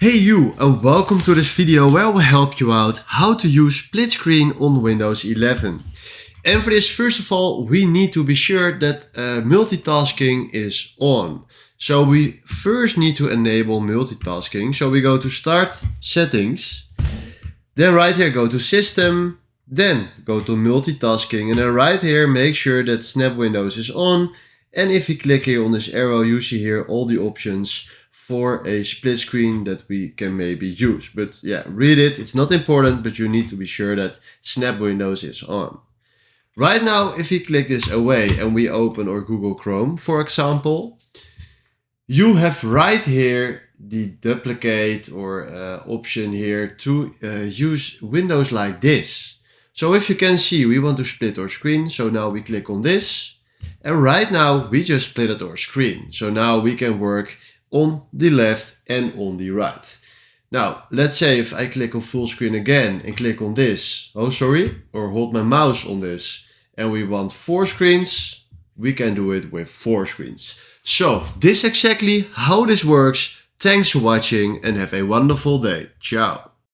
Hey you, and welcome to this video where I will help you out how to use split screen on Windows 11. And for this, first of all, we need to be sure that multitasking is on. So we first need to enable multitasking. So we go to Start, Settings, then right here go to System, then go to Multitasking, and then right here make sure that Snap Windows is on. And if you click here on this arrow, you see here all the options for a split screen that we can maybe use. But yeah, read it, it's not important, but you need to be sure that Snap Windows is on. Right now, if you click this away and we open our Google Chrome, for example, you have right here the duplicate or option here to use windows like this. So if you can see, we want to split our screen. So now we click on this, and right now we just split our screen. So now we can work on the left and on the right. Now, let's say if I click on full screen again and click on this, or hold my mouse on this, and we want 4 screens, we can do it with 4 screens. So this is exactly how this works. Thanks for watching and have a wonderful day. Ciao.